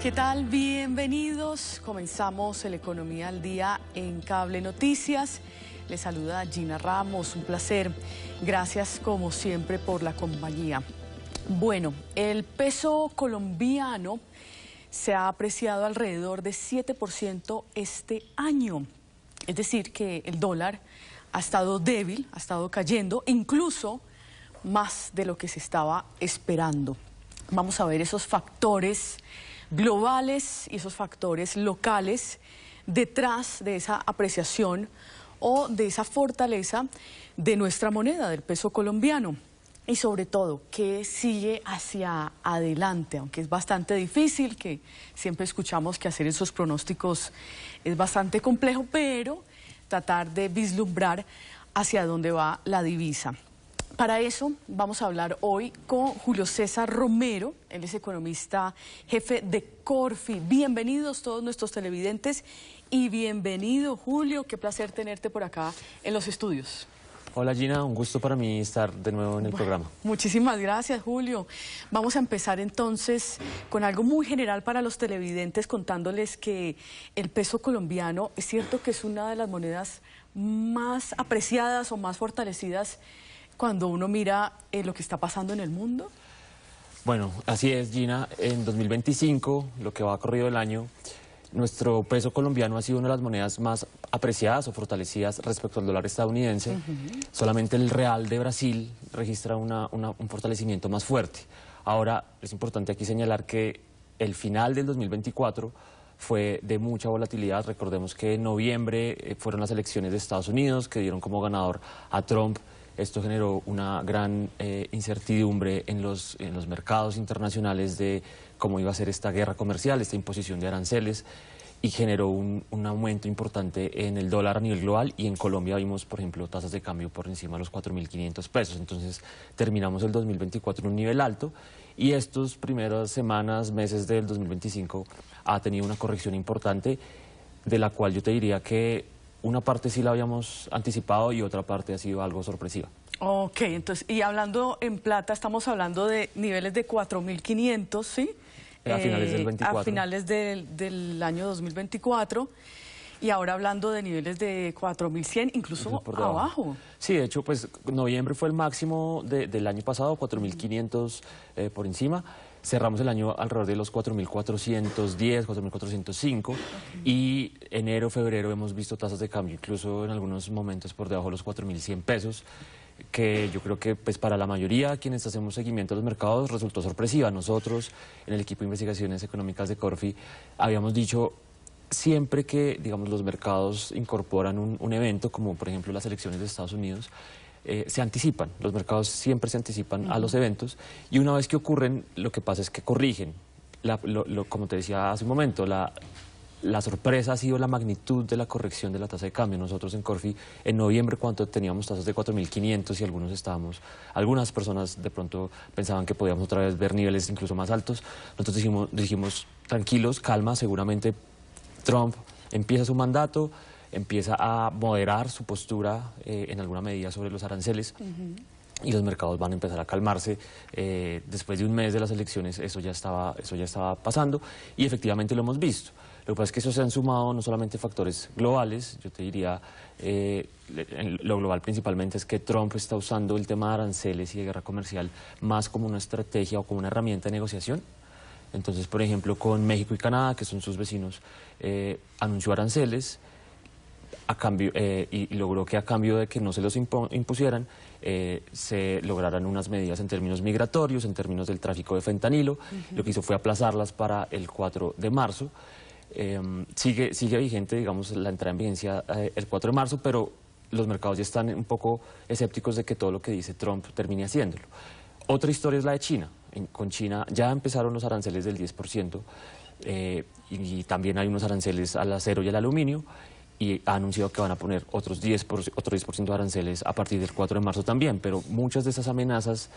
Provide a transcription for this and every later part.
¿Qué tal? Bienvenidos. Comenzamos el Economía al Día en Cable Noticias. Les saluda Gina Ramos, un placer. Gracias como siempre por la compañía. Bueno, el peso colombiano se ha apreciado alrededor de 7% este año. Es decir, que el dólar ha estado débil, ha estado cayendo, incluso más de lo que se estaba esperando. Vamos a ver esos factores globales y esos factores locales detrás de esa apreciación o de esa fortaleza de nuestra moneda, del peso colombiano. Y sobre todo, ¿qué sigue hacia adelante? Aunque es bastante difícil, que siempre escuchamos que hacer esos pronósticos es bastante complejo, pero tratar de vislumbrar hacia dónde va la divisa. Para eso vamos a hablar hoy con Julio César Romero, él es economista jefe de Corfi. Bienvenidos todos nuestros televidentes y bienvenido Julio, qué placer tenerte por acá en los estudios. Hola Gina, un gusto para mí estar de nuevo en el programa. Muchísimas gracias Julio. Vamos a empezar entonces con algo muy general para los televidentes, contándoles que el peso colombiano es cierto que es una de las monedas más apreciadas o más fortalecidas cuando uno mira lo que está pasando en el mundo. Bueno, así es Gina, en 2025, lo que va corrido el año, nuestro peso colombiano ha sido una de las monedas más apreciadas o fortalecidas respecto al dólar estadounidense. Solamente el real de Brasil registra un fortalecimiento más fuerte. Ahora, es importante aquí señalar que el final del 2024 fue de mucha volatilidad. Recordemos que en noviembre fueron las elecciones de Estados Unidos que dieron como ganador a Trump. Esto generó una gran incertidumbre en los mercados internacionales de cómo iba a ser esta guerra comercial, esta imposición de aranceles, y generó un aumento importante en el dólar a nivel global, y en Colombia vimos, por ejemplo, tasas de cambio por encima de los 4.500 pesos. Entonces terminamos el 2024 en un nivel alto, y estos primeras semanas, meses del 2025 ha tenido una corrección importante, de la cual yo te diría que una parte sí la habíamos anticipado y otra parte ha sido algo sorpresiva. Ok, entonces, y hablando en plata, estamos hablando de niveles de 4.500, ¿sí? A finales del 24. A finales del año 2024. Y ahora hablando de niveles de 4.100, incluso abajo. Sí, de hecho, pues noviembre fue el máximo del año pasado, 4.500 por encima. Cerramos el año alrededor de los 4.410, 4.405, y enero, febrero hemos visto tasas de cambio, incluso en algunos momentos por debajo de los 4.100 pesos, que yo creo que pues para la mayoría quienes hacemos seguimiento a los mercados resultó sorpresiva. Nosotros, en el equipo de investigaciones económicas de Corfi, habíamos dicho siempre que, digamos, los mercados incorporan un evento, como por ejemplo las elecciones de Estados Unidos, se anticipan, los mercados siempre se anticipan a los eventos, y una vez que ocurren, lo que pasa es que corrigen. Como te decía hace un momento, la sorpresa ha sido la magnitud de la corrección de la tasa de cambio. Nosotros en Corfi, en noviembre, cuando teníamos tasas de 4.500 y algunas personas de pronto pensaban que podíamos otra vez ver niveles incluso más altos, nosotros dijimos tranquilos, calma, seguramente Trump empieza su mandato, empieza a moderar su postura en alguna medida sobre los aranceles, y los mercados van a empezar a calmarse. Después de un mes de las elecciones eso ya estaba pasando, y efectivamente lo hemos visto. Lo que pasa es que eso se han sumado no solamente factores globales, yo te diría, lo global principalmente es que Trump está usando el tema de aranceles y de guerra comercial más como una estrategia o como una herramienta de negociación. Entonces, por ejemplo, con México y Canadá, que son sus vecinos, anunció aranceles a cambio, y logró que a cambio de que no se los impusieran, se lograran unas medidas en términos migratorios, en términos del tráfico de fentanilo. Lo que hizo fue aplazarlas para el 4 de marzo. Sigue vigente, digamos, la entrada en vigencia el 4 de marzo, pero los mercados ya están un poco escépticos de que todo lo que dice Trump termine haciéndolo. Otra historia es la de China. Con China ya empezaron los aranceles del 10%, y también hay unos aranceles al acero y al aluminio, y ha anunciado que van a poner otro 10% de aranceles a partir del 4 de marzo también, pero muchas de esas amenazas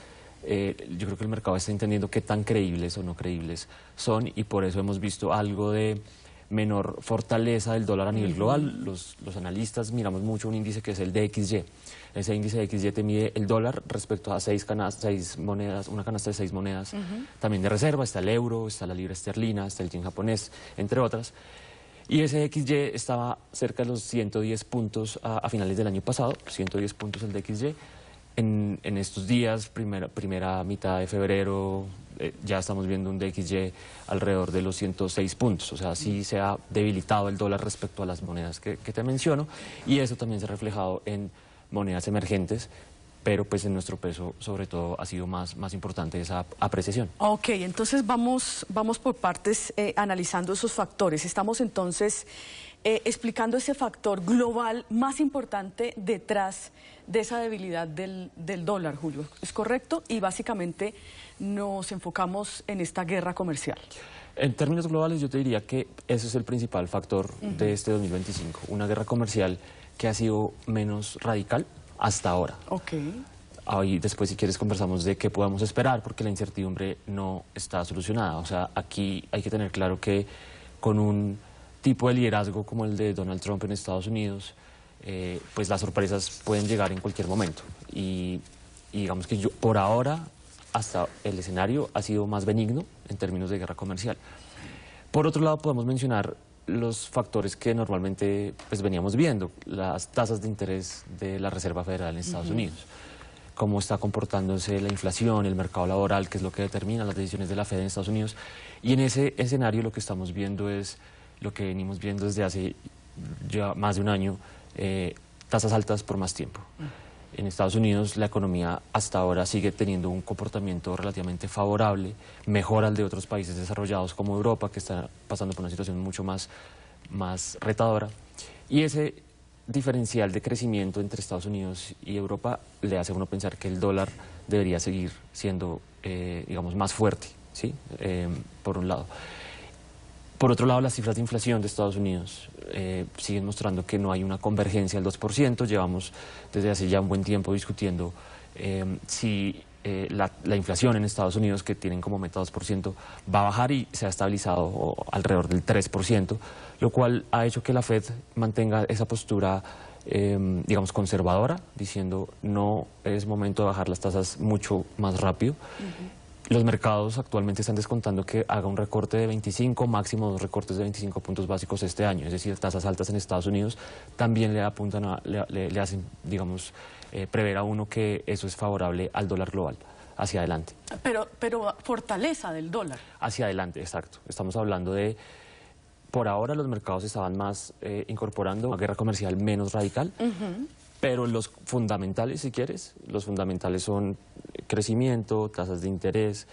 yo creo que el mercado está entendiendo qué tan creíbles o no creíbles son, y por eso hemos visto algo de menor fortaleza del dólar a nivel global. Los analistas miramos mucho un índice que es el DXY. Ese índice de XY te mide el dólar respecto a seis monedas, una canasta de 6 monedas también de reserva. Está el euro, está la libra esterlina, está el yen japonés, entre otras. Y ese XY estaba cerca de los 110 puntos a finales del año pasado, 110 puntos el DXY. En estos días, primera mitad de febrero, ya estamos viendo un DXY alrededor de los 106 puntos. O sea, sí se ha debilitado el dólar respecto a las monedas que te menciono, y eso también se ha reflejado en monedas emergentes, pero pues en nuestro peso sobre todo ha sido más importante esa apreciación. Ok, entonces vamos por partes analizando esos factores. Estamos entonces explicando ese factor global más importante detrás de esa debilidad del dólar, Julio. ¿Es correcto? Y básicamente nos enfocamos en esta guerra comercial. En términos globales yo te diría que ese es el principal factor de este 2025, una guerra comercial que ha sido menos radical hasta ahora. Ok. Ahí después, si quieres, conversamos de qué podemos esperar, porque la incertidumbre no está solucionada. O sea, aquí hay que tener claro que con un tipo de liderazgo como el de Donald Trump en Estados Unidos, pues las sorpresas pueden llegar en cualquier momento. Y digamos que por ahora, hasta el escenario ha sido más benigno en términos de guerra comercial. Por otro lado, podemos mencionar los factores que normalmente pues, veníamos viendo, las tasas de interés de la Reserva Federal en Estados Unidos, cómo está comportándose la inflación, el mercado laboral, que es lo que determina las decisiones de la Fed en Estados Unidos. Y en ese escenario lo que estamos viendo es lo que venimos viendo desde hace ya más de un año, tasas altas por más tiempo. En Estados Unidos la economía hasta ahora sigue teniendo un comportamiento relativamente favorable, mejor al de otros países desarrollados como Europa, que está pasando por una situación mucho más retadora. Y ese diferencial de crecimiento entre Estados Unidos y Europa le hace a uno pensar que el dólar debería seguir siendo, digamos, más fuerte, ¿sí? Por un lado. Por otro lado, las cifras de inflación de Estados Unidos siguen mostrando que no hay una convergencia al 2%. Llevamos desde hace ya un buen tiempo discutiendo si la inflación en Estados Unidos, que tienen como meta 2%, va a bajar, y se ha estabilizado alrededor del 3%, lo cual ha hecho que la Fed mantenga esa postura, digamos, conservadora, diciendo no es momento de bajar las tasas mucho más rápido. Los mercados actualmente están descontando que haga un recorte de 25, máximo 2 recortes de 25 puntos básicos este año. Es decir, tasas altas en Estados Unidos también le apuntan le hacen, digamos, prever a uno que eso es favorable al dólar global, hacia adelante. Pero fortaleza del dólar. Hacia adelante, exacto. Estamos hablando de, por ahora los mercados estaban más incorporando una guerra comercial menos radical, pero los fundamentales, si quieres, los fundamentales son crecimiento, tasas de interés,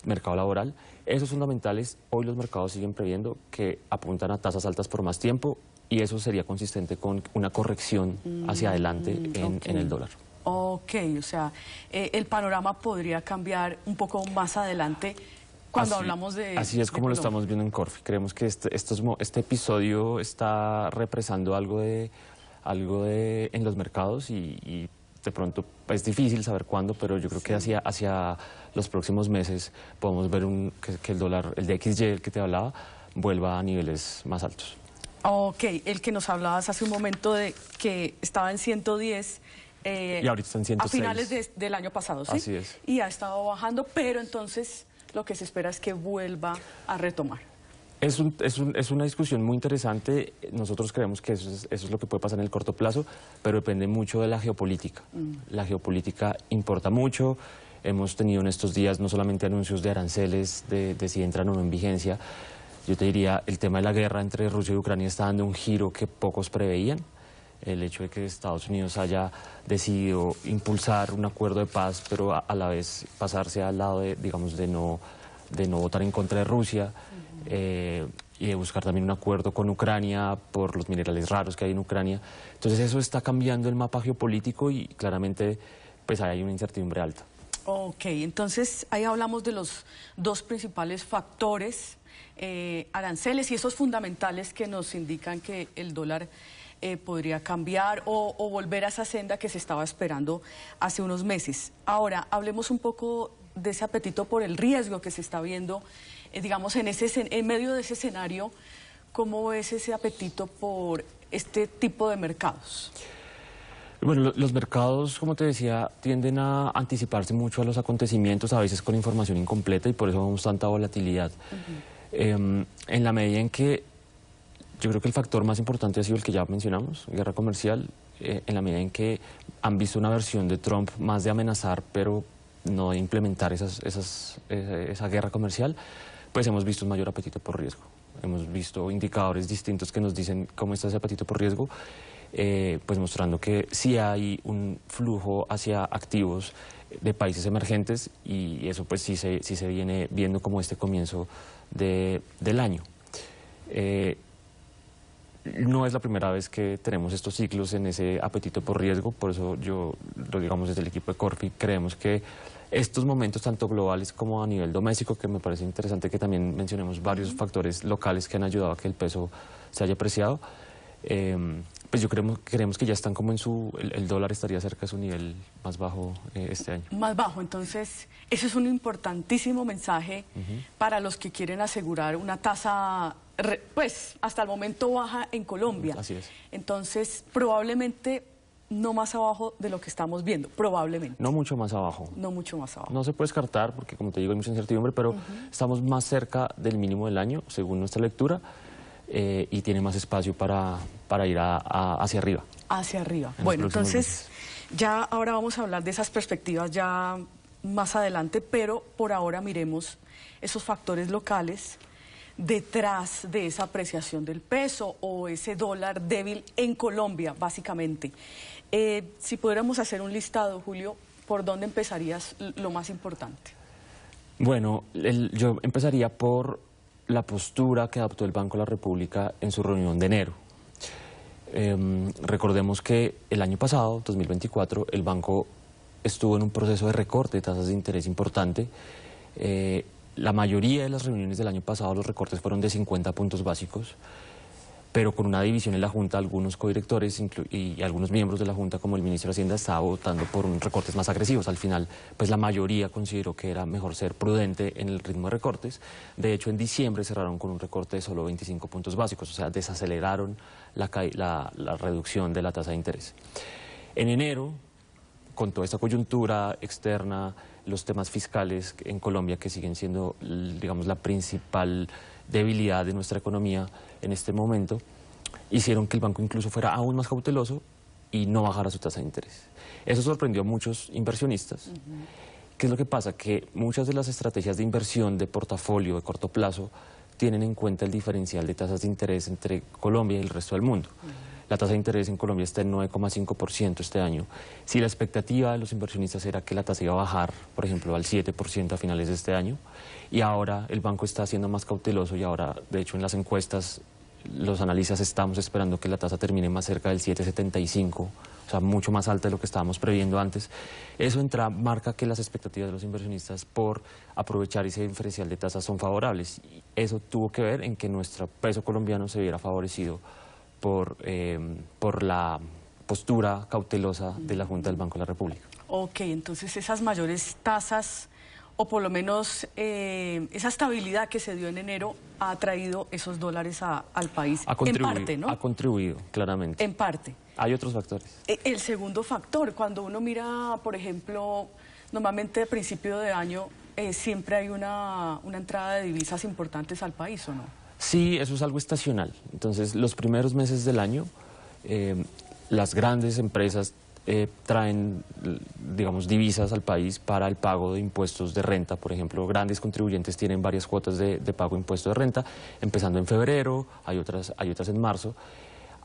mercado laboral. Esos fundamentales, hoy los mercados siguen previendo que apuntan a tasas altas por más tiempo, y eso sería consistente con una corrección hacia adelante en el dólar. Ok, o sea, el panorama podría cambiar un poco más adelante cuando hablamos de... Así es como lo estamos viendo en Corfi. Creemos que este episodio está represando algo en los mercados, y de pronto es difícil saber cuándo, pero yo creo que hacia los próximos meses podemos ver que el dólar, el DXY, el que te hablaba, vuelva a niveles más altos. Ok, el que nos hablabas hace un momento de que estaba en 110... y ahorita está en 106. A finales del año pasado, ¿sí? Así es. Y ha estado bajando, pero entonces lo que se espera es que vuelva a retomar. Es una discusión muy interesante. Nosotros creemos que eso es lo que puede pasar en el corto plazo, pero depende mucho de la geopolítica. La geopolítica importa mucho. Hemos tenido en estos días no solamente anuncios de aranceles, de si entran o no en vigencia. Yo te diría, el tema de la guerra entre Rusia y Ucrania está dando un giro que pocos preveían. El hecho de que Estados Unidos haya decidido impulsar un acuerdo de paz, pero a la vez pasarse al lado de, digamos, de no votar en contra de Rusia, y de buscar también un acuerdo con Ucrania por los minerales raros que hay en Ucrania. Entonces eso está cambiando el mapa geopolítico, y claramente pues hay una incertidumbre alta. Ok, entonces ahí hablamos de los dos principales factores, aranceles y esos fundamentales que nos indican que el dólar podría cambiar o volver a esa senda que se estaba esperando hace unos meses. Ahora, hablemos un poco de ese apetito por el riesgo que se está viendo, digamos, en medio de ese escenario. ¿cómo ves ese apetito por este tipo de mercados? Bueno, los mercados, como te decía, tienden a anticiparse mucho a los acontecimientos, a veces con información incompleta, y por eso vemos tanta volatilidad. En la medida en que yo creo que el factor más importante ha sido el que ya mencionamos, guerra comercial, en la medida en que han visto una versión de Trump más de amenazar, pero no de implementar esa guerra comercial, pues hemos visto un mayor apetito por riesgo. Hemos visto indicadores distintos que nos dicen cómo está ese apetito por riesgo, pues mostrando que sí hay un flujo hacia activos de países emergentes, y eso pues sí se viene viendo como este comienzo del año. No es la primera vez que tenemos estos ciclos en ese apetito por riesgo, por eso digamos desde el equipo de Corfi, creemos que estos momentos tanto globales como a nivel doméstico, que me parece interesante que también mencionemos varios factores locales que han ayudado a que el peso se haya apreciado, pues yo creemos que ya están como el dólar estaría cerca de su nivel más bajo este año. Más bajo, entonces eso es un importantísimo mensaje para los que quieren asegurar una tasa, pues hasta el momento baja en Colombia. Así es. Entonces probablemente no más abajo de lo que estamos viendo, probablemente. No mucho más abajo. No mucho más abajo. No se puede descartar porque, como te digo, hay mucha incertidumbre, pero estamos más cerca del mínimo del año, según nuestra lectura, y tiene más espacio para ir hacia arriba. Hacia arriba. Bueno, entonces ya ahora vamos a hablar de esas perspectivas ya más adelante, pero por ahora miremos esos factores locales detrás de esa apreciación del peso o ese dólar débil en Colombia, básicamente. Si pudiéramos hacer un listado, Julio, ¿por dónde empezarías lo más importante? Bueno, yo empezaría por la postura que adoptó el Banco de la República en su reunión de enero. Recordemos que el año pasado, 2024, el banco estuvo en un proceso de recorte de tasas de interés importante. La mayoría de las reuniones del año pasado, los recortes fueron de 50 puntos básicos, pero con una división en la Junta, algunos codirectores y algunos miembros de la Junta, como el ministro de Hacienda, estaba votando por recortes más agresivos. Al final, pues la mayoría consideró que era mejor ser prudente en el ritmo de recortes. De hecho, en diciembre cerraron con un recorte de solo 25 puntos básicos, o sea, desaceleraron la reducción de la tasa de interés. En enero, con toda esta coyuntura externa, los temas fiscales en Colombia, que siguen siendo, digamos, la principal debilidad de nuestra economía en este momento, hicieron que el banco incluso fuera aún más cauteloso y no bajara su tasa de interés. Eso sorprendió a muchos inversionistas. ¿Qué es lo que pasa? Que muchas de las estrategias de inversión de portafolio de corto plazo tienen en cuenta el diferencial de tasas de interés entre Colombia y el resto del mundo. La tasa de interés en Colombia está en 9,5% este año. Si la expectativa de los inversionistas era que la tasa iba a bajar, por ejemplo, al 7% a finales de este año, y ahora el banco está siendo más cauteloso, y ahora, de hecho, en las encuestas, los analistas estamos esperando que la tasa termine más cerca del 7,75%, o sea, mucho más alta de lo que estábamos previendo antes. Eso marca que las expectativas de los inversionistas por aprovechar ese diferencial de tasas son favorables. Y eso tuvo que ver en que nuestro peso colombiano se viera favorecido por la postura cautelosa de la Junta del Banco de la República. Ok, entonces esas mayores tasas, o por lo menos esa estabilidad que se dio en enero, ha traído esos dólares al país, en parte, ¿no? Ha contribuido, claramente. En parte. Hay otros factores. El segundo factor, cuando uno mira, por ejemplo, normalmente a principio de año siempre hay una entrada de divisas importantes al país, ¿o no? Sí, eso es algo estacional. Entonces, los primeros meses del año, las grandes empresas traen, digamos, divisas al país para el pago de impuestos de renta. Por ejemplo, grandes contribuyentes tienen varias cuotas de pago de impuestos de renta, empezando en febrero, hay otras en marzo.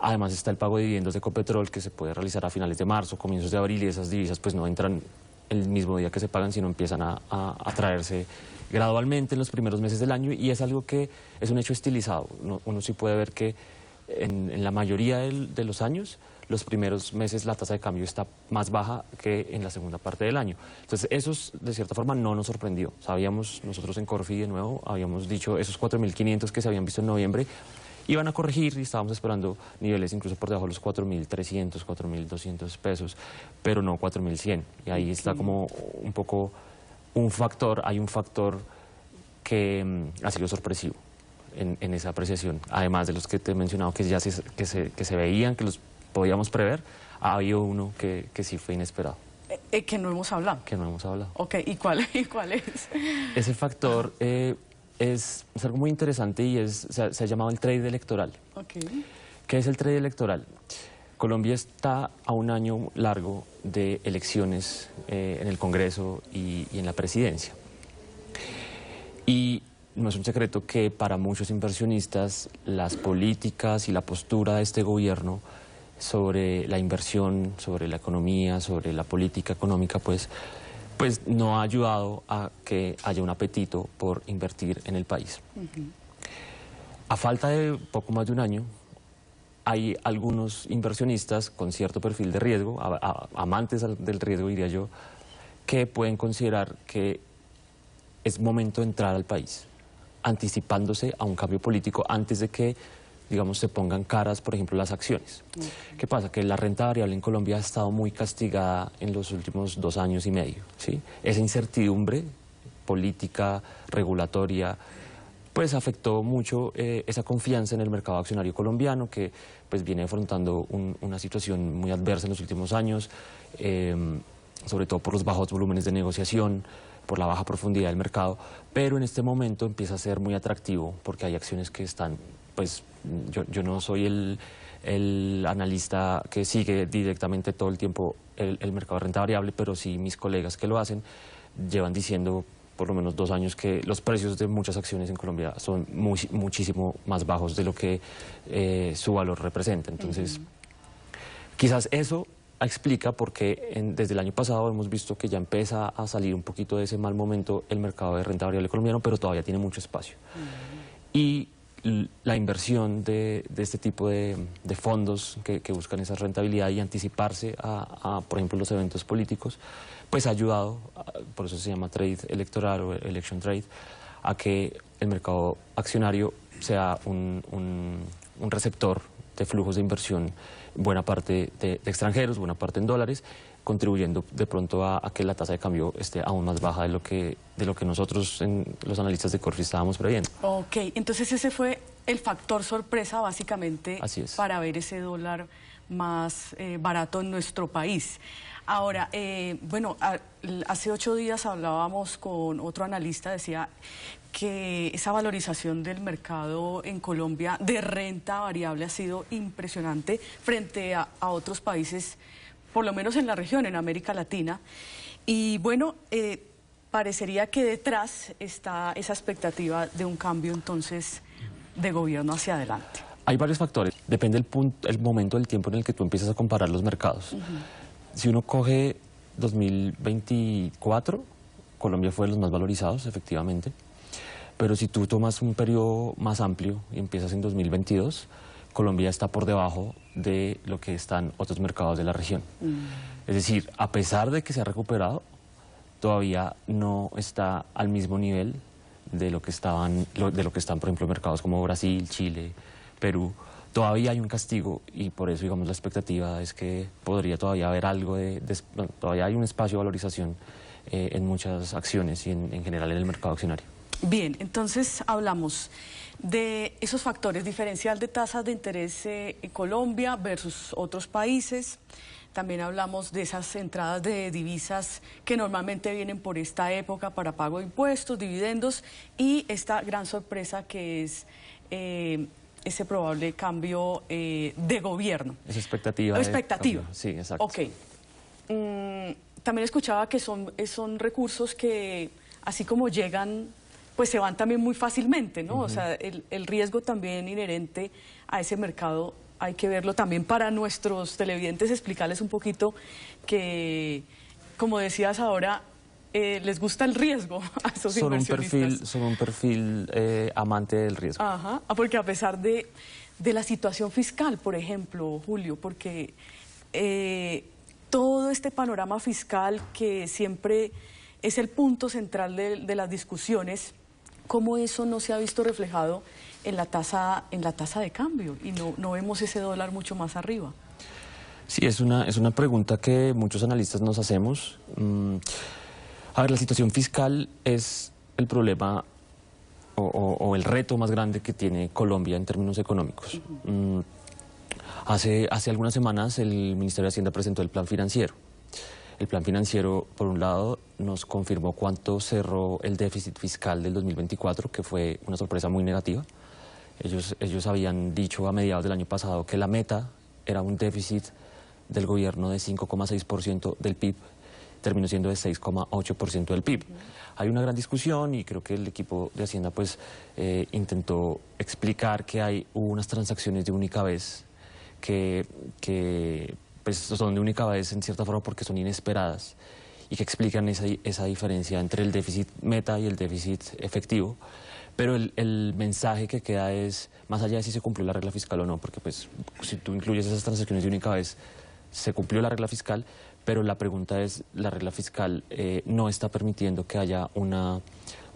Además está el pago de dividendos de Ecopetrol, que se puede realizar a finales de marzo, comienzos de abril, y esas divisas pues no entran el mismo día que se pagan, sino empiezan a traerse gradualmente en los primeros meses del año, y es algo que es un hecho estilizado. Uno sí puede ver que en la mayoría de los años, los primeros meses la tasa de cambio está más baja que en la segunda parte del año. Entonces eso de cierta forma no nos sorprendió. Sabíamos, nosotros en Corfi de nuevo, habíamos dicho esos 4.500 que se habían visto en noviembre, iban a corregir, y estábamos esperando niveles incluso por debajo de los 4.300, 4.200 pesos, pero no 4.100. Y ahí está como un poco un factor, hay un factor que ha sido sorpresivo. en esa apreciación. Además de los que te he mencionado que ya que se veían, que los podíamos prever, ha habido uno que sí fue inesperado. Que no hemos hablado. Que no hemos hablado. Ok, ¿y cuál es? Ese factor es algo muy interesante y se ha llamado el trade electoral. Okay. ¿Qué es el trade electoral? Colombia está a un año largo de elecciones en el Congreso y en la presidencia. Y no es un secreto que para muchos inversionistas las políticas y la postura de este gobierno sobre la inversión, sobre la economía, sobre la política económica, pues no ha ayudado a que haya un apetito por invertir en el país. A falta de poco más de un año, hay algunos inversionistas con cierto perfil de riesgo, amantes del riesgo diría yo, que pueden considerar que es momento de entrar al país, anticipándose a un cambio político antes de que, digamos, se pongan caras, por ejemplo, las acciones. ¿Qué pasa? Que la renta variable en Colombia ha estado muy castigada en los últimos 2 años y medio, ¿sí? Esa incertidumbre política, regulatoria, pues afectó mucho esa confianza en el mercado accionario colombiano, que pues viene afrontando una situación muy adversa en los últimos años, sobre todo por los bajos volúmenes de negociación, por la baja profundidad del mercado, pero en este momento empieza a ser muy atractivo porque hay acciones que están, pues yo no soy el analista que sigue directamente todo el tiempo el mercado de renta variable, pero sí mis colegas que lo hacen llevan diciendo por lo menos 2 años que los precios de muchas acciones en Colombia son muchísimo más bajos de lo que su valor representa. Entonces, quizás eso explica por qué desde el año pasado hemos visto que ya empieza a salir un poquito de ese mal momento el mercado de renta variable colombiano, pero todavía tiene mucho espacio. Y la inversión de este tipo de fondos que buscan esa rentabilidad y anticiparse a, por ejemplo, los eventos políticos, pues ha ayudado, por eso se llama trade electoral o election trade, a que el mercado accionario sea un receptor de flujos de inversión, buena parte de extranjeros, buena parte en dólares, contribuyendo de pronto a que la tasa de cambio esté aún más baja de lo que nosotros, los analistas de Corfi, estábamos previendo. Ok, entonces ese fue el factor sorpresa básicamente para ver ese dólar más barato en nuestro país. Ahora, bueno, hace 8 días hablábamos con otro analista, decía que esa valorización del mercado en Colombia de renta variable ha sido impresionante frente a otros países, por lo menos en la región, en América Latina. Y bueno, parecería que detrás está esa expectativa de un cambio entonces de gobierno hacia adelante. Hay varios factores, depende el momento del tiempo en el que tú empiezas a comparar los mercados. Si uno coge 2024, Colombia fue de los más valorizados, efectivamente. Pero si tú tomas un periodo más amplio y empiezas en 2022, Colombia está por debajo de lo que están otros mercados de la región. Es decir, a pesar de que se ha recuperado, todavía no está al mismo nivel de lo que están, por ejemplo, mercados como Brasil, Chile, Perú. Todavía hay un castigo y por eso, digamos, la expectativa es que podría todavía haber algo bueno, todavía hay un espacio de valorización en muchas acciones y en general en el mercado accionario. Bien, entonces hablamos de esos factores, diferencial de tasas de interés en Colombia versus otros países. También hablamos de esas entradas de divisas que normalmente vienen por esta época para pago de impuestos, dividendos y esta gran sorpresa que es ese probable cambio de gobierno. Esa expectativa. Expectativa. Sí, exacto. Ok. También escuchaba que son recursos que, así como llegan, pues se van también muy fácilmente, ¿no? O sea, el riesgo también inherente a ese mercado hay que verlo también para nuestros televidentes, explicarles un poquito que, como decías ahora, les gusta el riesgo a esos inversionistas. Son un perfil amante del riesgo. Ajá, porque a pesar de la situación fiscal, por ejemplo, Julio, porque todo este panorama fiscal que siempre es el punto central de las discusiones, ¿cómo eso no se ha visto reflejado en la tasa de cambio y no vemos ese dólar mucho más arriba? Sí, es una pregunta que muchos analistas nos hacemos. A ver, la situación fiscal es el problema o el reto más grande que tiene Colombia en términos económicos. Hace algunas semanas el Ministerio de Hacienda presentó el plan financiero. El plan financiero, por un lado, nos confirmó cuánto cerró el déficit fiscal del 2024, que fue una sorpresa muy negativa. Ellos habían dicho a mediados del año pasado que la meta era un déficit del gobierno de 5,6% del PIB, terminó siendo de 6,8% del PIB. Hay una gran discusión y creo que el equipo de Hacienda pues intentó explicar que hubo unas transacciones de única vez que pues son de única vez en cierta forma porque son inesperadas y que explican esa diferencia entre el déficit meta y el déficit efectivo. Pero el mensaje que queda es, más allá de si se cumplió la regla fiscal o no, porque pues si tú incluyes esas transacciones de única vez, se cumplió la regla fiscal, pero la pregunta es, la regla fiscal no está permitiendo que haya un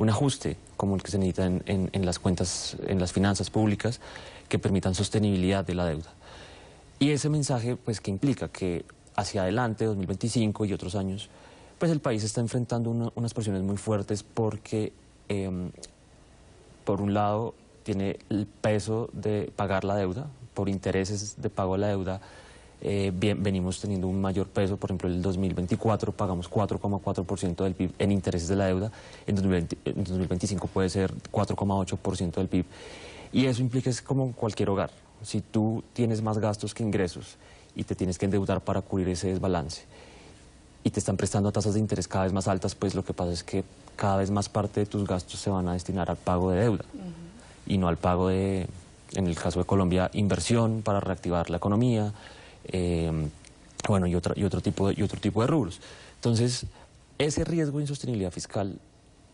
ajuste como el que se necesita en las cuentas, en las finanzas públicas, que permitan sostenibilidad de la deuda. Y ese mensaje, pues, que implica que hacia adelante, 2025 y otros años, pues el país está enfrentando unas presiones muy fuertes porque, por un lado, tiene el peso de pagar la deuda, por intereses de pago de la deuda, venimos teniendo un mayor peso. Por ejemplo, en el 2024 pagamos 4,4% del PIB en intereses de la deuda, en 2025 puede ser 4,8% del PIB, y eso implica, es como cualquier hogar. Si tú tienes más gastos que ingresos y te tienes que endeudar para cubrir ese desbalance y te están prestando a tasas de interés cada vez más altas, pues lo que pasa es que cada vez más parte de tus gastos se van a destinar al pago de deuda y no al pago de, en el caso de Colombia, inversión para reactivar la economía, bueno, y otro tipo de rubros. Entonces, ese riesgo de insostenibilidad fiscal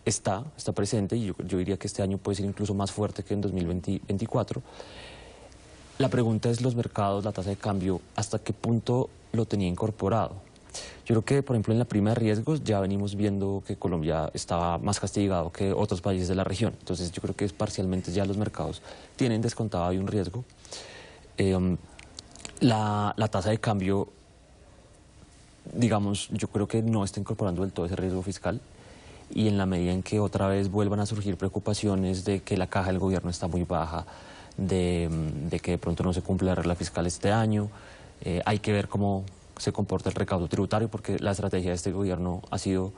está presente, y yo diría que este año puede ser incluso más fuerte que en 2024. La pregunta es, los mercados, la tasa de cambio, ¿hasta qué punto lo tenía incorporado? Yo creo que, por ejemplo, en la prima de riesgos ya venimos viendo que Colombia estaba más castigado que otros países de la región. Entonces yo creo que parcialmente ya los mercados tienen descontado ahí un riesgo. La tasa de cambio, digamos, yo creo que no está incorporando del todo ese riesgo fiscal, y en la medida en que otra vez vuelvan a surgir preocupaciones de que la caja del gobierno está muy baja, de que de pronto no se cumple la regla fiscal este año, hay que ver cómo se comporta el recaudo tributario, porque la estrategia de este gobierno ha sido,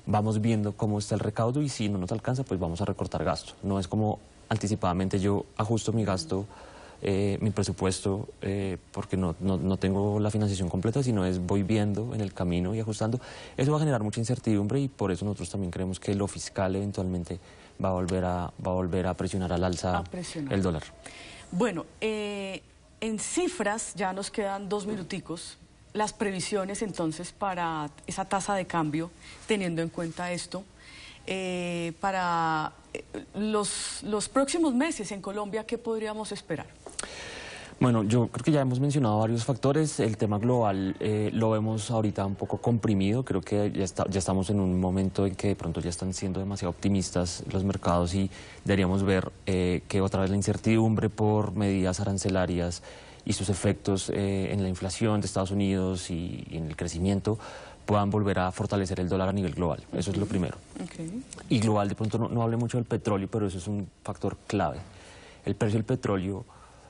vamos viendo cómo está el recaudo y si no nos alcanza, pues vamos a recortar gastos. No es como anticipadamente yo ajusto mi gasto, mi presupuesto, porque no tengo la financiación completa, sino es voy viendo en el camino y ajustando. Eso va a generar mucha incertidumbre, y por eso nosotros también creemos que lo fiscal eventualmente va a volver a presionar al alza el dólar. Bueno, en cifras, ya nos quedan 2 minuticos, las previsiones entonces para esa tasa de cambio, teniendo en cuenta esto, para los próximos meses en Colombia, ¿qué podríamos esperar? Bueno, yo creo que ya hemos mencionado varios factores. El tema global lo vemos ahorita un poco comprimido. Creo que ya estamos en un momento en que de pronto ya están siendo demasiado optimistas los mercados, y deberíamos ver que otra vez la incertidumbre por medidas arancelarias y sus efectos en la inflación de Estados Unidos y en el crecimiento puedan volver a fortalecer el dólar a nivel global. Eso es lo primero. Y global, de pronto no hablé mucho del petróleo, pero eso es un factor clave. El precio del petróleo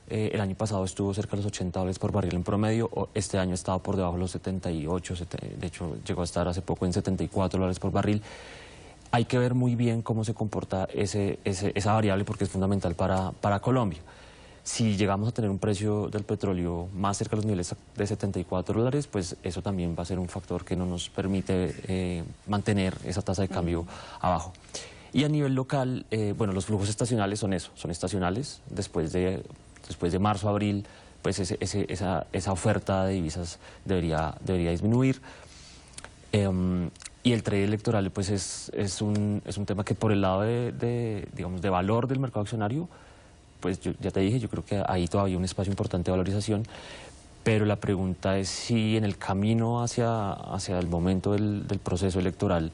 el año pasado estuvo cerca de los $80 por barril en promedio, este año ha estado por debajo de los 78, de hecho llegó a estar hace poco en $74 por barril. Hay que ver muy bien cómo se comporta esa variable, porque es fundamental para Colombia. Si llegamos a tener un precio del petróleo más cerca de los niveles de $74, pues eso también va a ser un factor que no nos permite mantener esa tasa de cambio abajo. Y a nivel local, bueno, los flujos estacionales son eso, son estacionales. Después de marzo, abril, pues esa oferta de divisas debería disminuir. Y el trade electoral, pues es un tema que, por el lado digamos, de valor del mercado accionario, pues yo ya te dije, yo creo que ahí todavía hay un espacio importante de valorización, pero la pregunta es si en el camino hacia el momento del proceso electoral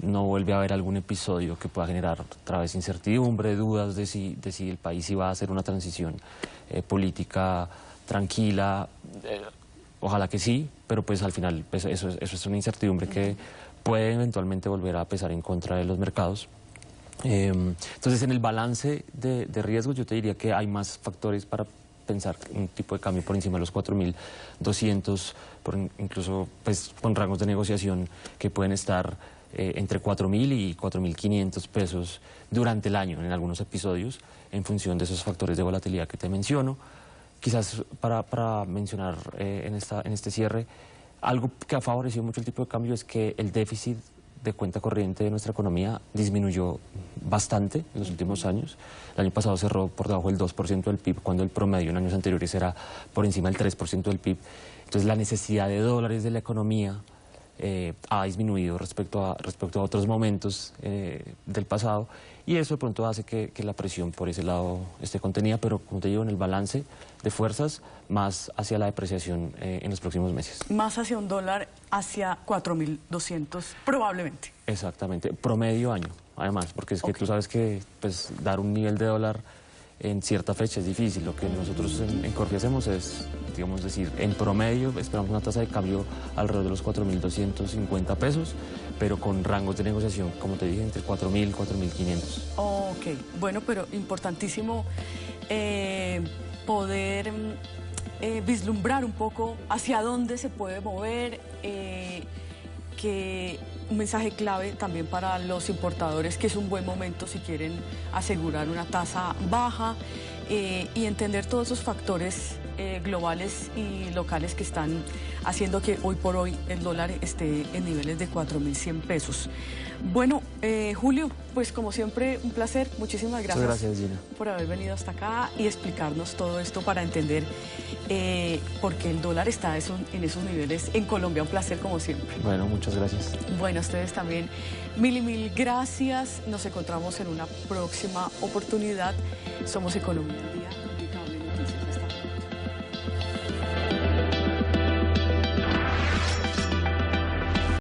no vuelve a haber algún episodio que pueda generar otra vez incertidumbre, dudas de si el país iba a hacer una transición política tranquila. Ojalá que sí, pero pues al final pues eso es una incertidumbre que puede eventualmente volver a pesar en contra de los mercados. Entonces, en el balance de riesgos, yo te diría que hay más factores para pensar un tipo de cambio por encima de los 4.200, incluso pues, con rangos de negociación que pueden estar entre 4.000 y 4.500 pesos durante el año en algunos episodios, en función de esos factores de volatilidad que te menciono. Quizás para mencionar en este cierre, algo que ha favorecido mucho el tipo de cambio es que el déficit de cuenta corriente de nuestra economía disminuyó bastante en los últimos años. El año pasado cerró por debajo del 2% del PIB, cuando el promedio en años anteriores era por encima del 3% del PIB. Entonces la necesidad de dólares de la economía ha disminuido respecto a otros momentos del pasado, y eso de pronto hace que la presión por ese lado esté contenida, pero como te digo, en el balance de fuerzas, más hacia la depreciación en los próximos meses. Más hacia un dólar, hacia 4.200 probablemente. Exactamente, promedio año, además, porque es que tú sabes que pues, dar un nivel de dólar en cierta fecha es difícil. Lo que nosotros en Corfi hacemos es, digamos decir, en promedio esperamos una tasa de cambio alrededor de los 4.250 pesos, pero con rangos de negociación, como te dije, entre 4.000 y 4.500. Ok, bueno, pero importantísimo poder vislumbrar un poco hacia dónde se puede mover, que un mensaje clave también para los importadores, que es un buen momento si quieren asegurar una tasa baja, y entender todos esos factores globales y locales que están haciendo que hoy por hoy el dólar esté en niveles de 4.100 pesos. Bueno, Julio, pues como siempre, un placer. Muchísimas gracias. Muchas gracias, Gina, por haber venido hasta acá y explicarnos todo esto para entender por qué el dólar está en esos niveles en Colombia. Un placer como siempre. Bueno, muchas gracias. Bueno, a ustedes también mil gracias. Nos encontramos en una próxima oportunidad. Somos Economía al Día.